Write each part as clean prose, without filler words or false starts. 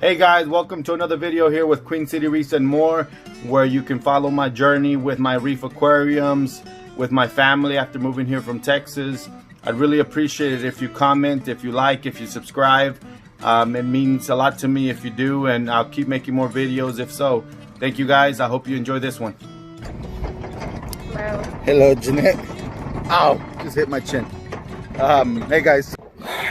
Hey guys, welcome to another video here with Queen City Reefs and More, where you can follow my journey with my reef aquariums, with my family after moving here from Texas. I'd really appreciate it if you comment, if you like, if you subscribe. It means a lot to me if you do, and I'll keep making more videos if so. Thank you guys. I hope you enjoy this one. Hello. Hello, Jeanette. Ow, just hit my chin. Hey guys.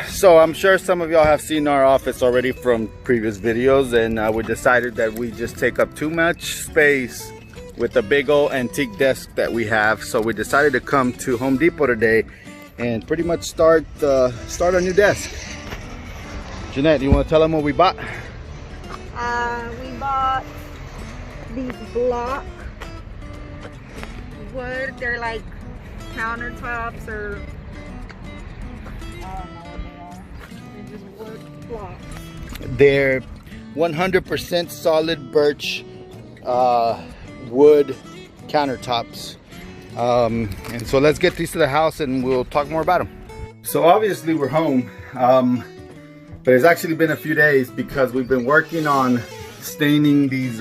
So I'm sure some of y'all have seen our office already from previous videos, and we decided that we just take up too much space with the big old antique desk that we have. So we decided to come to Home Depot today and pretty much start a new desk. Jeanette, do you want to tell them what we bought? We bought these block wood. They're like countertops, or they're just wood blocks. They're 100% solid birch wood countertops. And so let's get these to the house and we'll talk more about them. So obviously we're home, but it's actually been a few days because we've been working on staining these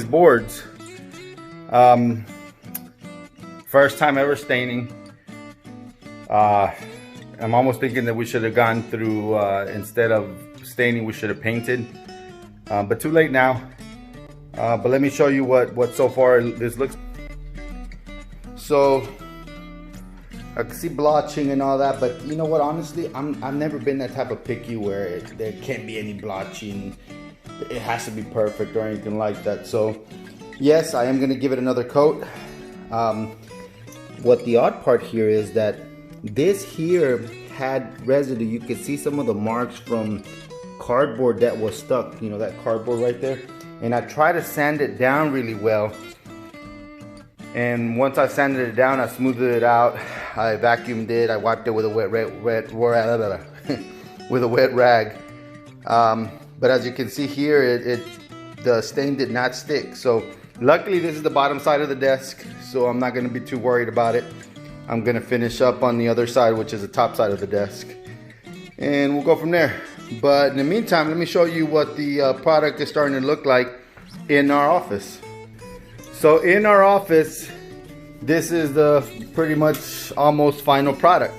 boards. First time ever staining. I'm almost thinking that we should have gone through, instead of staining, we should have painted. But too late now. But let me show you what so far this looks. So I can see blotching and all that, but you know what, honestly, I've never been that type of picky where there can't be any blotching. It has to be perfect or anything like that. So yes, I am gonna give it another coat. What the odd part here is that this here had residue. You could see some of the marks from cardboard that was stuck, you know, that cardboard right there. And I tried to sand it down really well. And once I sanded it down, I smoothed it out. I vacuumed it. I wiped it with a wet rag. But as you can see here, the stain did not stick. So luckily this is the bottom side of the desk, so I'm not gonna be too worried about it. I'm gonna finish up on the other side, which is the top side of the desk. And we'll go from there. But in the meantime, let me show you what the product is starting to look like in our office. So in our office, this is the pretty much almost final product.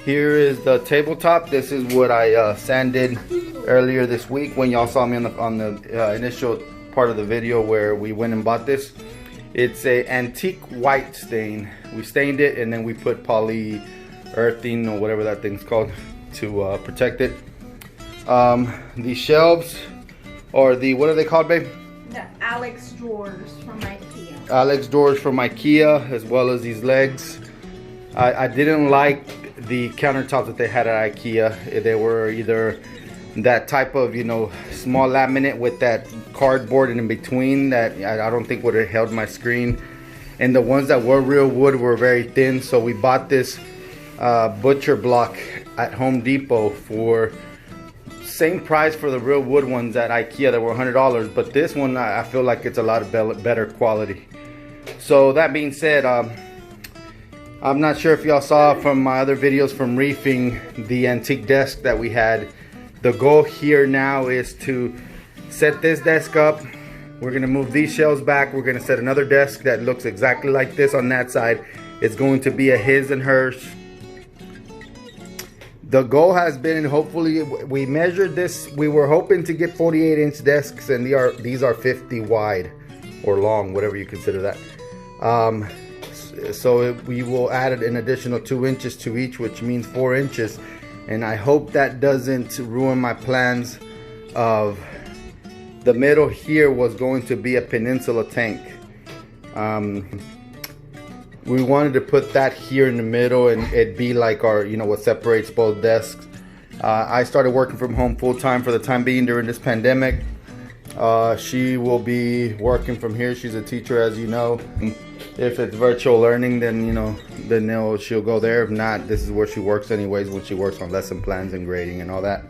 Here is the tabletop. This is what I sanded earlier this week when y'all saw me on the initial part of the video where we went and bought this. It's a antique white stain. We stained it and then we put polyurethane or whatever that thing's called to protect it. The shelves, or the, what are they called, babe? The Alex drawers from IKEA. Alex drawers from IKEA, as well as these legs. I didn't like the countertops that they had at IKEA. They were either that type of, you know, small laminate with that cardboard in between that I don't think would have held my screen. And the ones that were real wood were very thin. So we bought this butcher block at Home Depot for same price for the real wood ones at IKEA that were $100, but this one I feel like it's a lot of better quality. So that being said, I'm not sure if y'all saw from my other videos from reefing the antique desk that we had. The goal here now is to set this desk up. We're gonna move these shelves back. We're gonna set another desk that looks exactly like this on that side. It's going to be a his and hers. The goal has been, hopefully, we measured this, we were hoping to get 48-inch desks, and these are 50 wide, or long, whatever you consider that. So we will add an additional 2 inches to each, which means 4 inches. And I hope that doesn't ruin my plans of, the middle here was going to be a Peninsula tank. We wanted to put that here in the middle and it'd be like our, you know, what separates both desks. I started working from home full time for the time being during this pandemic. She will be working from here. She's a teacher, as you know. If it's virtual learning, then, you know, then she'll go there. If not, this is where she works anyways, when she works on lesson plans and grading and all that.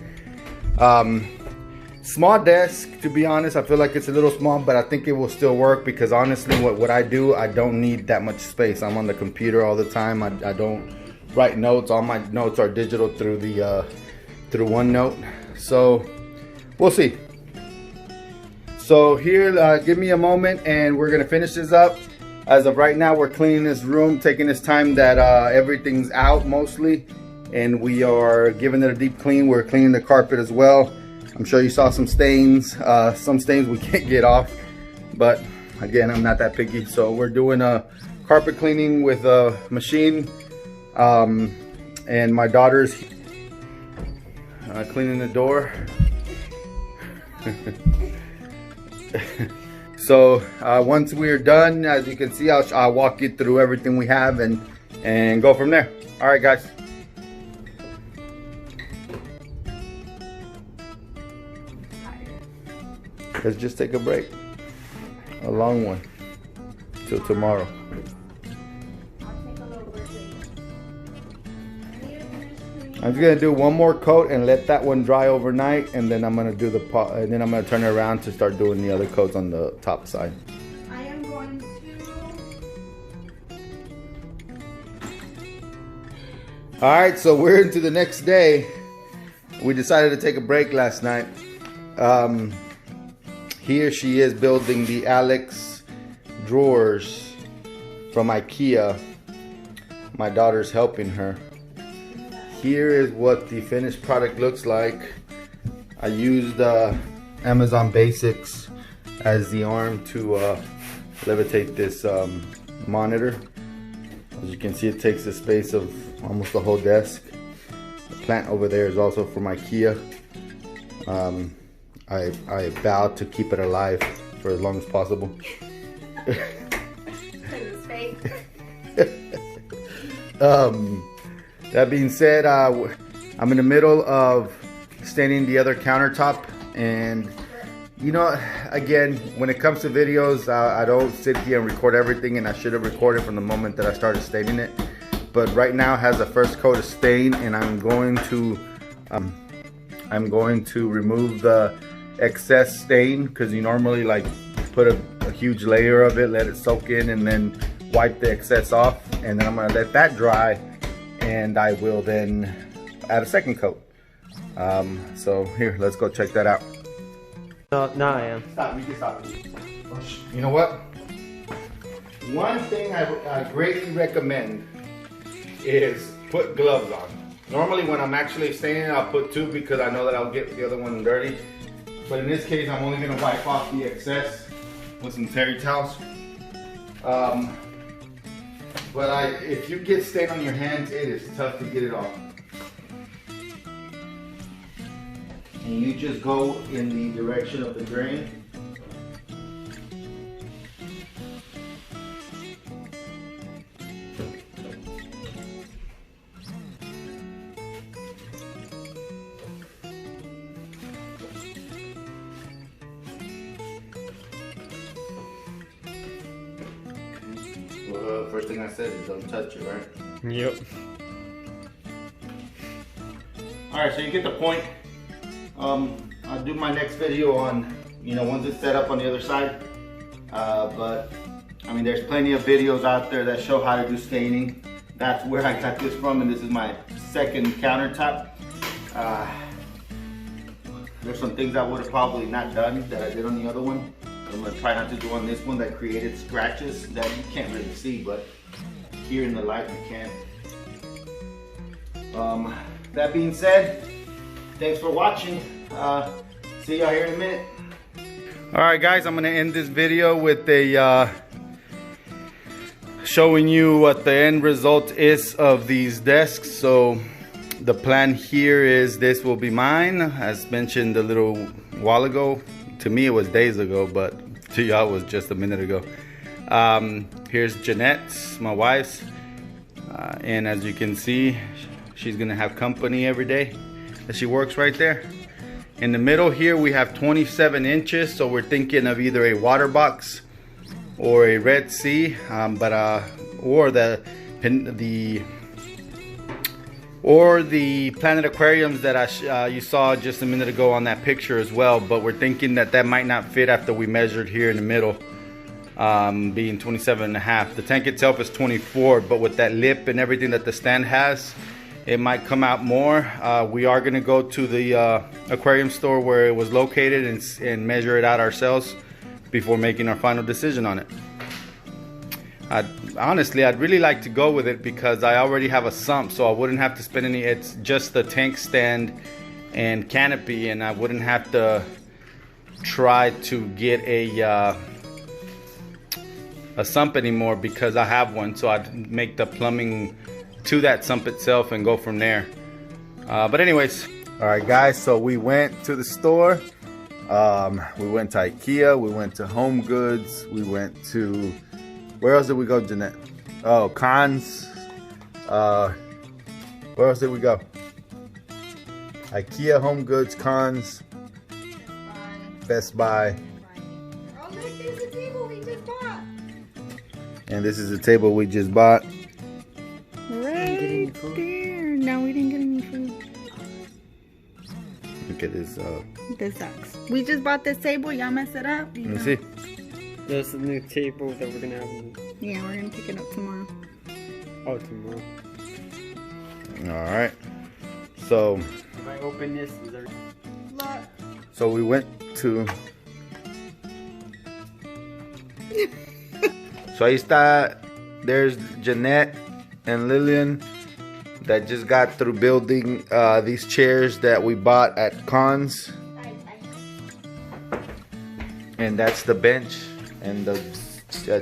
Small desk, to be honest. I feel like it's a little small, but I think it will still work because honestly, what I do, I don't need that much space. I'm on the computer all the time. I don't write notes. All my notes are digital through the through OneNote. So we'll see. So here, give me a moment and we're gonna finish this up. As of right now, we're cleaning this room, taking this time that everything's out mostly, and we are giving it a deep clean. We're cleaning the carpet as well. I'm sure you saw some stains we can't get off, but again, I'm not that picky. So we're doing a carpet cleaning with a machine, and my daughter's cleaning the door. So once we're done, as you can see, I'll walk you through everything we have and go from there. All right, guys. Let's just take a break, a long one, till tomorrow. I'm just gonna do one more coat and let that one dry overnight, and then I'm gonna do the pot, and then I'm gonna turn it around to start doing the other coats on the top side. I am going to. All right, so we're into the next day. We decided to take a break last night. Here she is building the Alex drawers from IKEA. My daughter's helping her. Here is what the finished product looks like. I used Amazon Basics as the arm to levitate this monitor. As you can see, it takes the space of almost the whole desk. The plant over there is also from IKEA. I vowed to keep it alive for as long as possible. That being said, I'm in the middle of staining the other countertop, and you know, again, when it comes to videos, I don't sit here and record everything, and I should have recorded from the moment that I started staining it. But right now it has a first coat of stain, and I'm going to remove the excess stain, because you normally like put a huge layer of it, let it soak in, and then wipe the excess off, and then I'm gonna let that dry, and I will then add a second coat. So here, let's go check that out. No, I am. Stop, you can stop. You know what? One thing I greatly recommend is put gloves on. Normally when I'm actually staining, I'll put two because I know that I'll get the other one dirty. But in this case, I'm only gonna wipe off the excess with some terry towels. But if you get stain on your hands, it is tough to get it off. And you just go in the direction of the drain. Well, first thing I said is don't touch it, right? Yep. Alright, so you get the point. I'll do my next video on, you know, once it's set up on the other side. But I mean, there's plenty of videos out there that show how to do staining. That's where I got this from, and this is my second countertop. There's some things I would have probably not done that I did on the other one. I'm gonna try not to do on this one that created scratches that you can't really see, but here in the light you can. That being said, thanks for watching. See y'all here in a minute. Alright guys, I'm gonna end this video with a showing you what the end result is of these desks. So the plan here is this will be mine, as mentioned a little while ago. To me it was days ago, but to y'all it was just a minute ago. Here's Jeanette's, my wife's, and as you can see, she's gonna have company every day that she works right there. In the middle here we have 27 inches, so we're thinking of either a water box or a Red Sea, or the Planet Aquariums that you saw just a minute ago on that picture as well. But we're thinking that that might not fit after we measured here in the middle, being 27 and a half. The tank itself is 24, but with that lip and everything that the stand has, it might come out more. We are gonna go to the aquarium store where it was located and measure it out ourselves before making our final decision on it. Honestly, I'd really like to go with it because I already have a sump, so I wouldn't have to spend any. It's just the tank stand and canopy, and I wouldn't have to try to get a sump anymore because I have one. So I'd make the plumbing to that sump itself and go from there. But anyways, all right guys, so we went to the store. We went to IKEA, we went to Home Goods, we went to, where else did we go, Jeanette? Oh, Cons. Where else did we go? IKEA, Home Goods, Cons, Best Buy. Oh, look, there's a table we just bought. And this is the table we just bought. Right there. No, we didn't get any food. Look at this. This sucks. We just bought this table. Y'all mess it up. Let me see. That's the new table that we're gonna have. Yeah, we're gonna pick it up tomorrow. Oh, tomorrow. All right. So. If I open this, is there... Look. So we went to. So ahí está. There's Jeanette and Lillian that just got through building these chairs that we bought at Cons. And that's the bench, and the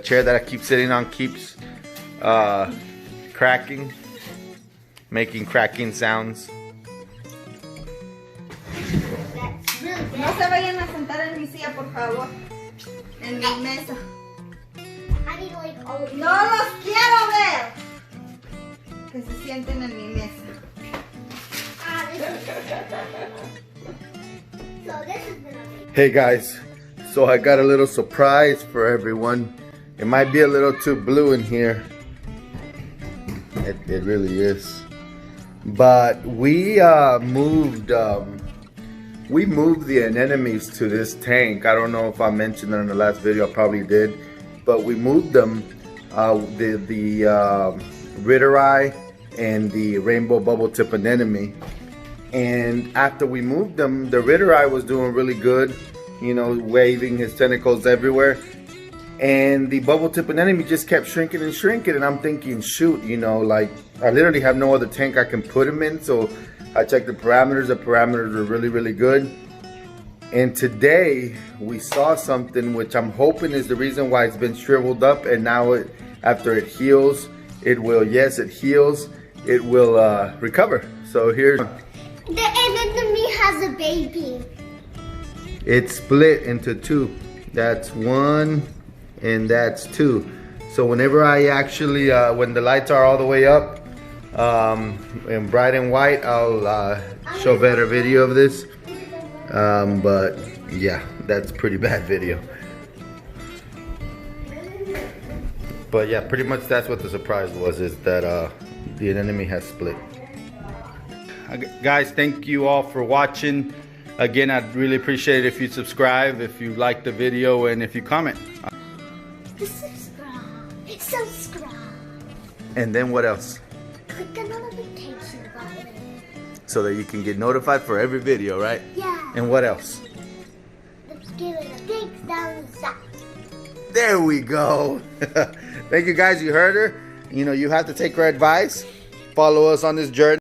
chair that I keep sitting on keeps cracking, making cracking sounds. No se vayan a sentar en mi silla, por favor. En mi mesa. No los quiero ver. Que se sienten en mi mesa. Hey guys, so I got a little surprise for everyone. It might be a little too blue in here. It really is. But we moved the anemones to this tank. I don't know if I mentioned it in the last video. I probably did. But we moved them, the Rittereye and the rainbow bubble tip anemone. And after we moved them, the Rittereye was doing really good, you know, waving his tentacles everywhere. And the bubble tip anemone just kept shrinking and shrinking. And I'm thinking, shoot, you know, like I literally have no other tank I can put him in. So I checked the parameters. The parameters are really, really good. And today we saw something which I'm hoping is the reason why it's been shriveled up, and now after it heals, it will, yes, it heals, it will recover. So here's the anemone has a baby. It's split into two. That's one and that's two. So whenever I actually when the lights are all the way up and bright and white, I'll show better video of this. But yeah, that's pretty bad video. But yeah, pretty much that's what the surprise was, is that the anemone has split. Guys, thank you all for watching. Again, I'd really appreciate it if you subscribe, if you like the video, and if you comment. Subscribe. And then what else? Click the notification button. So that you can get notified for every video, right? Yeah. And what else? Let's give it a big thumbs up. There we go. Thank you guys, you heard her. You know, you have to take her advice. Follow us on this journey.